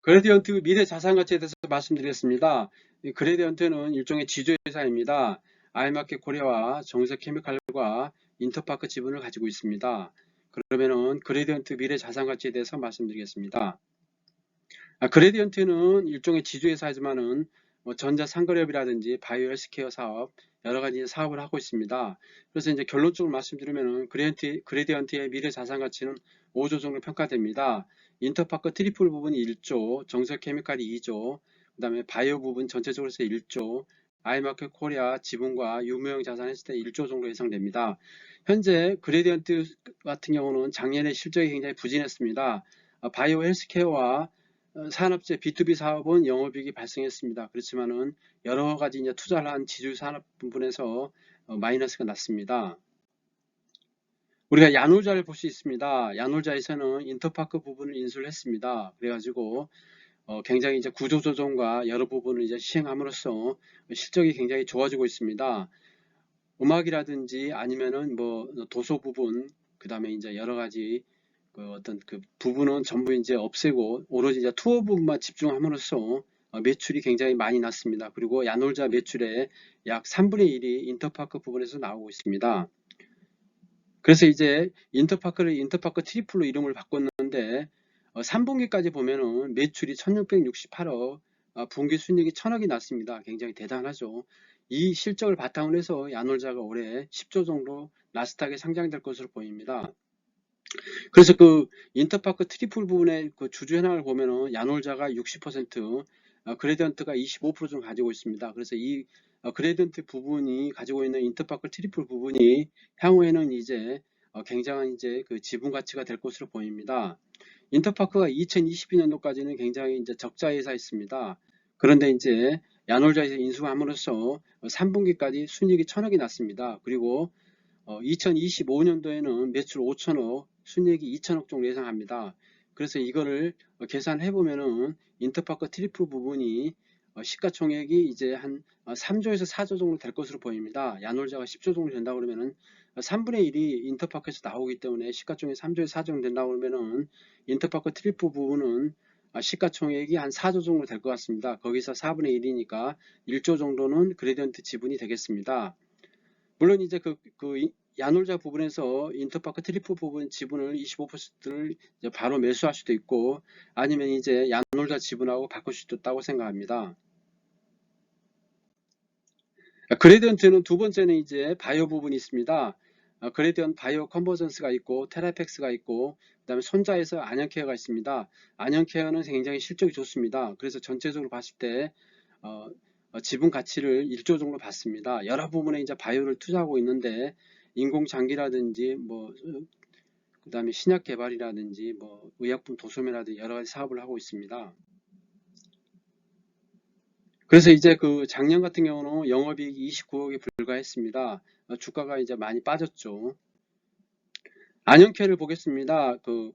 그레디언트 미래 자산가치에 대해서 말씀드리겠습니다. 이 그레디언트는 일종의 지주회사입니다. 아이마켓 코리아와 정석케미칼과 인터파크 지분을 가지고 있습니다. 그러면은 그레디언트 미래 자산가치에 대해서 말씀드리겠습니다. 그레디언트는 일종의 지주회사이지만은 전자상거래업이라든지 바이오 헬스케어 사업, 여러 가지 사업을 하고 있습니다. 그래서 이제 결론적으로 말씀드리면은 그레디언트의 미래 자산 가치는 5조 정도 평가됩니다. 인터파크 트리플 부분이 1조, 정석케미칼이 2조, 그 다음에 바이오 부분 전체적으로 해서 1조, 아이마켓 코리아 지분과 유무형 자산 했을 때 1조 정도 예상됩니다. 현재 그레디언트 같은 경우는 작년에 실적이 굉장히 부진했습니다. 바이오 헬스케어와 산업재 B2B 사업은 영업이익이 발생했습니다. 그렇지만은 여러 가지 이제 투자를 한 지주 산업 부분에서 마이너스가 났습니다. 우리가 야놀자를 볼 수 있습니다. 야놀자에서는 인터파크 부분을 인수를 했습니다. 그래가지고 굉장히 이제 구조 조정과 여러 부분을 이제 시행함으로써 실적이 굉장히 좋아지고 있습니다. 음악이라든지 아니면은 뭐 도서 부분, 그 다음에 이제 여러 가지 어떤 그 부분은 전부 이제 없애고 오로지 이제 투어 부분만 집중함으로써 매출이 굉장히 많이 났습니다. 그리고 야놀자 매출의 약 3분의 1이 인터파크 부분에서 나오고 있습니다. 그래서 이제 인터파크를 인터파크 트리플로 이름을 바꿨는데 3분기까지 보면은 매출이 1668억, 분기 순이익이 1000억이 났습니다. 굉장히 대단하죠. 이 실적을 바탕으로 해서 야놀자가 올해 10조 정도 나스닥에 상장될 것으로 보입니다. 그래서 그 인터파크 트리플 부분의 그 주주 현황을 보면은 야놀자가 60%, 그레디언트가 25% 정도 가지고 있습니다. 그래서 이 그레디언트 부분이 가지고 있는 인터파크 트리플 부분이 향후에는 이제 굉장한 이제 그 지분 가치가 될 것으로 보입니다. 인터파크가 2022년도까지는 굉장히 이제 적자 회사였습니다. 그런데 이제 야놀자에서 인수함으로써 3분기까지 순이익이 1000억이 났습니다. 그리고 2025년도에는 매출 5천억, 순이익이 2천억 정도 예상합니다. 그래서 이거를 계산해 보면은 인터파크 트리플 부분이 시가총액이 이제 한 3조에서 4조 정도 될 것으로 보입니다. 야놀자가 10조 정도 된다 그러면은 3분의 1이 인터파크에서 나오기 때문에 시가총액 3조에서 4조 정도 된다 그러면은 인터파크 트리플 부분은 시가총액이 한 4조 정도 될 것 같습니다. 거기서 4분의 1이니까 1조 정도는 그레디언트 지분이 되겠습니다. 물론 이제 그 야놀자 부분에서 인터파크 트리플 부분 지분을 25%를 바로 매수할 수도 있고 아니면 이제 야놀자 지분하고 바꿀 수도 있다고 생각합니다. 그레디언트는 두 번째는 이제 바이오 부분이 있습니다. 그레디언트 바이오 컨버전스가 있고 테라펙스가 있고 그다음에 손자에서 안현케어가 있습니다. 안현케어는 굉장히 실적이 좋습니다. 그래서 전체적으로 봤을 때 지분 가치를 1조 정도 받습니다. 여러 부분에 이제 바이오를 투자하고 있는데 인공장기라든지 뭐 그다음에 신약 개발이라든지 뭐 의약품 도소매라든지 여러 가지 사업을 하고 있습니다. 그래서 이제 그 작년 같은 경우는 영업이익이 29억에 불과했습니다. 주가가 이제 많이 빠졌죠. 안현케를 보겠습니다. 그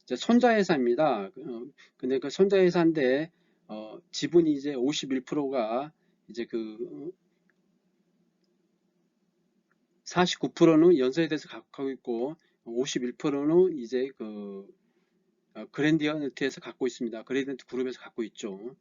이제 손자회사입니다. 근데 그 손자회사인데 지분이 이제 51%가 이제 그 49%는 연세대에서 갖고 있고 51%는 이제 그 그랜디언트에서 갖고 있습니다. 그랜디언트 그룹에서 갖고 있죠.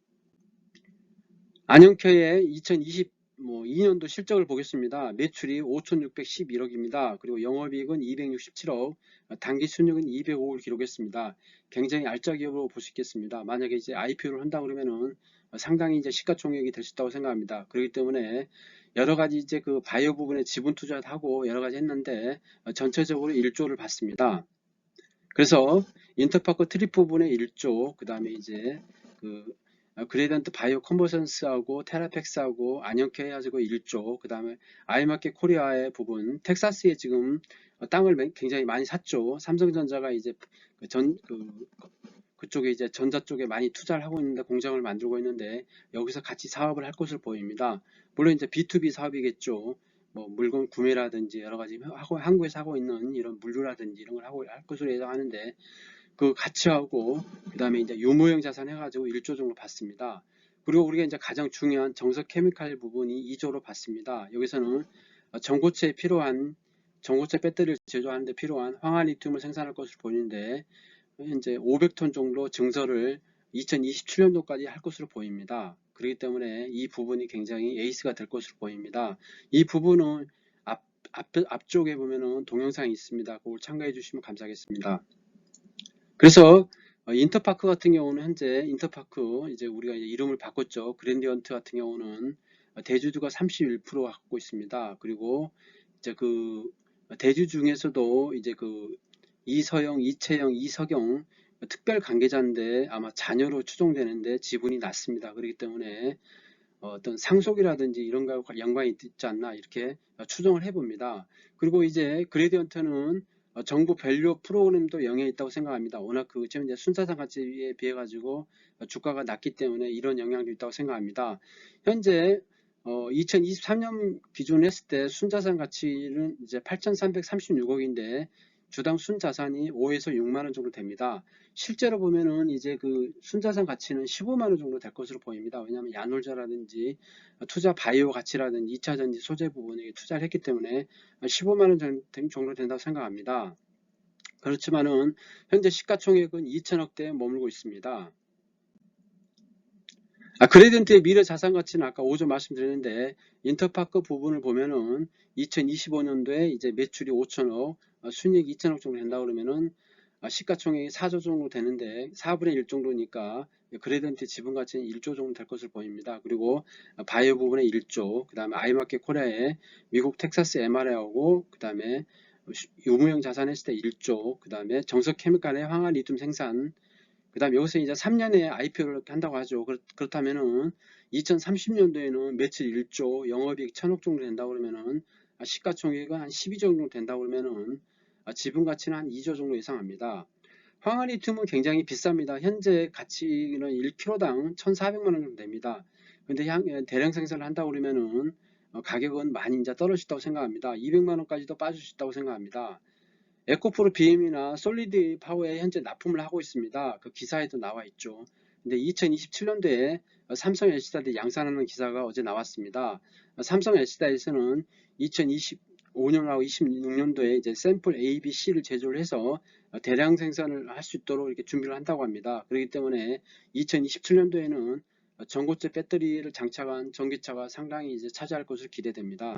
안영캐의 2022년도 실적을 보겠습니다. 매출이 5,611억입니다. 그리고 영업이익은 267억, 당기순이익은 205억을 기록했습니다. 굉장히 알짜 기업으로 볼 수 있겠습니다. 만약에 이제 IPO를 한다 그러면은 상당히 이제 시가총액이 될 수 있다고 생각합니다. 그렇기 때문에 여러 가지 이제 그 바이오 부분에 지분 투자도 하고 여러 가지 했는데 전체적으로 1조를 받습니다. 그래서 인터파크 트립 부분에 1조, 그 다음에 이제 그 그레디언트 바이오 컨버전스하고 테라펙스하고 안영케 해가지고 1조, 그 다음에 아이마켓 코리아의 부분, 텍사스에 지금 땅을 굉장히 많이 샀죠. 삼성전자가 이제 그쪽에 이제 전자 쪽에 많이 투자를 하고 있는데 공장을 만들고 있는데 여기서 같이 사업을 할 것으로 보입니다. 물론 이제 B2B 사업이겠죠. 뭐 물건 구매라든지 여러 가지 한국에서 하고 있는 이런 물류라든지 이런 걸 하고 할 것으로 예상하는데 그 같이 하고 그 다음에 이제 유무형 자산 해가지고 1조 정도 받습니다. 그리고 우리가 이제 가장 중요한 정석 케미칼 부분이 2조로 받습니다. 여기서는 전고체에 필요한 전고체 배터리를 제조하는 데 필요한 황화리튬을 생산할 것으로 보이는데 현재 500톤 정도 증설을 2027년도까지 할 것으로 보입니다. 그렇기 때문에 이 부분이 굉장히 에이스가 될 것으로 보입니다. 이 부분은 앞쪽에 보면은 동영상이 있습니다. 그걸 참고해 주시면 감사하겠습니다. 그래서 인터파크 같은 경우는 현재 인터파크 이제 우리가 이제 이름을 바꿨죠. 그랜디언트 같은 경우는 대주주가 31% 갖고 있습니다. 그리고 이제 그 대주 중에서도 이제 그 이서영, 이채영, 이석영 특별 관계자인데 아마 자녀로 추정되는데 지분이 낮습니다. 그렇기 때문에 어떤 상속이라든지 이런 것과 연관이 있지 않나 이렇게 추정을 해봅니다. 그리고 이제 그레디언트는 정부 밸류 프로그램도 영향이 있다고 생각합니다. 워낙 그 지금 이제 순자산 가치에 비해 가지고 주가가 낮기 때문에 이런 영향도 있다고 생각합니다. 현재 2023년 기준 했을 때 순자산 가치는 이제 8,336억인데 주당 순자산이 5에서 6만 원 정도 됩니다. 실제로 보면은 이제 그 순자산 가치는 15만 원 정도 될 것으로 보입니다. 왜냐하면 야놀자라든지 투자 바이오 가치라든지 2차전지 소재 부분에 투자를 했기 때문에 15만 원 정도 된다고 생각합니다. 그렇지만은 현재 시가총액은 2천억대에 머물고 있습니다. 그레디언트의 미래 자산 가치는 아까 5조 말씀드렸는데 인터파크 부분을 보면은 2025년도에 이제 매출이 5천억, 순이익 2천억 정도 된다 그러면은 시가총액이 4조 정도 되는데 4분의 1 정도니까 그레디언트 지분 가치는 1조 정도 될 것으로 보입니다. 그리고 바이오 부분에 1조, 그 다음에 아이마켓 코리아에 미국 텍사스 MRA하고 그 다음에 유무형 자산 했을 때 1조, 그 다음에 정석 케미칼의 황화 리튬 생산, 그 다음에 여기서 이제 3년에 IPO를 한다고 하죠. 그렇다면은 2030년도에는 매출 1조, 영업이익 1,000억 정도 된다고 그러면은 시가총액은 한 12조 정도 된다고 그러면은 지분 가치는 한 2조 정도 예상합니다. 황화리튬은 굉장히 비쌉니다. 현재 가치는 1kg당 1,400만 원 정도 됩니다. 근데 대량 생산을 한다고 그러면은 가격은 많이 이제 떨어졌다고 생각합니다. 200만 원까지도 빠질 수 있다고 생각합니다. 에코프로 BM이나 솔리드 파워에 현재 납품을 하고 있습니다. 그 기사에도 나와 있죠. 근데 2027년도에 삼성 LC사에 양산하는 기사가 어제 나왔습니다. 삼성 LC사에서는 2025년하고 26년도에 이제 샘플 A, B, C를 제조를 해서 대량 생산을 할 수 있도록 이렇게 준비를 한다고 합니다. 그렇기 때문에 2027년도에는 전고체 배터리를 장착한 전기차가 상당히 이제 차지할 것으로 기대됩니다.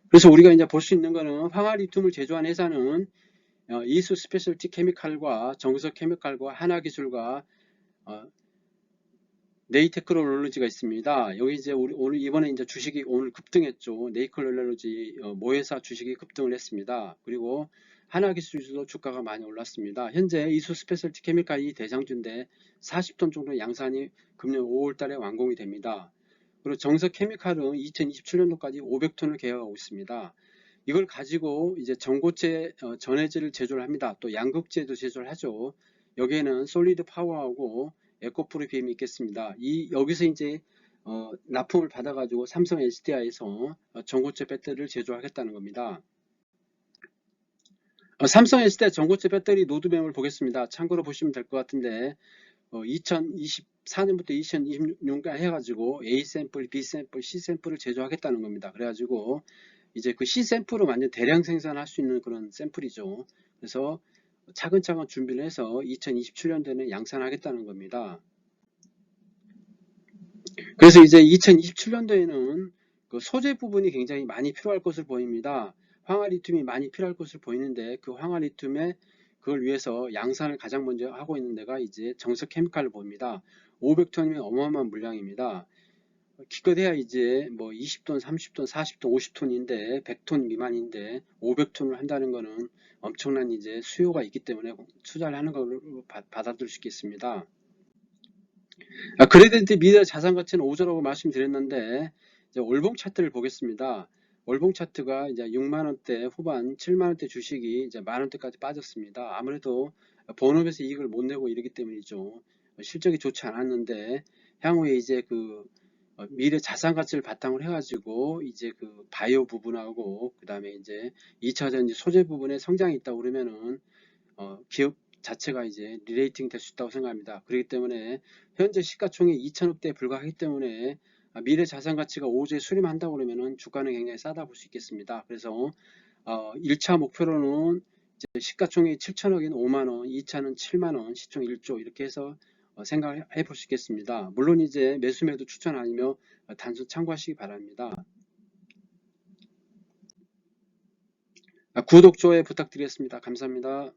그래서 우리가 이제 볼 수 있는 거는 황화리튬을 제조한 회사는 이수 스페셜티 케미칼과 정석 케미칼과 하나기술과 네이테크놀로지가 있습니다. 여기 이제 오늘 이번에 이제 주식이 오늘 급등했죠. 네이테크놀로지 모회사 주식이 급등을 했습니다. 그리고 하나기술도 주가가 많이 올랐습니다. 현재 이수 스페셜티 케미칼이 대장주인데 40톤 정도 양산이 금년 5월달에 완공이 됩니다. 그리고 정석 케미칼은 2027년도까지 500톤을 계획하고 있습니다. 이걸 가지고 이제 전고체 전해질을 제조를 합니다. 또 양극재도 제조를 하죠. 여기에는 솔리드 파워하고 에코프로 BM이 있겠습니다. 여기서 이제 납품을 받아가지고 삼성 SDI에서 전고체 배터리를 제조하겠다는 겁니다. 삼성 SDI 전고체 배터리 로드맵을 보겠습니다. 참고로 보시면 될 것 같은데 2024년부터 2026년까지 해가지고 A 샘플, B 샘플, C 샘플을 제조하겠다는 겁니다. 그래가지고 이제 그 C 샘플은 완전 대량 생산할 수 있는 그런 샘플이죠. 그래서 차근차근 준비를 해서 2027년도에는 양산하겠다는 겁니다. 그래서 이제 2027년도에는 그 소재 부분이 굉장히 많이 필요할 것으로 보입니다. 황화리튬이 많이 필요할 것으로 보이는데 그 황화리튬에 그걸 위해서 양산을 가장 먼저 하고 있는 데가 이제 정석 케미칼을 봅니다. 500톤이면 어마어마한 물량입니다. 기껏해야 이제 뭐 20톤, 30톤, 40톤, 50톤인데 100톤 미만인데 500톤을 한다는 거는 엄청난 이제 수요가 있기 때문에 투자를 하는 걸로 받아들일 수 있겠습니다. 그레디언트 미래 자산 가치는 5조라고 말씀드렸는데 이제 월봉 차트를 보겠습니다. 월봉 차트가 이제 6만 원대 후반, 7만 원대 주식이 이제 만 원대까지 빠졌습니다. 아무래도 본업에서 이익을 못 내고 이러기 때문이죠. 실적이 좋지 않았는데 향후에 이제 그 미래 자산 가치를 바탕으로 해가지고 이제 그 바이오 부분하고 그 다음에 이제 2차전지 소재 부분에 성장이 있다고 그러면은 기업 자체가 이제 리레이팅 될 수 있다고 생각합니다. 그렇기 때문에 현재 시가총액 2천억대에 불과하기 때문에 미래 자산 가치가 5조에 수렴한다고 그러면은 주가는 굉장히 싸다 볼 수 있겠습니다. 그래서 1차 목표로는 이제 시가총액이 7천억인 5만원, 2차는 7만원, 시총 1조 이렇게 해서 생각해 보시겠습니다. 물론 이제 매수매도 추천 아니며 단순 참고하시기 바랍니다. 구독, 좋아요 부탁드리겠습니다. 감사합니다.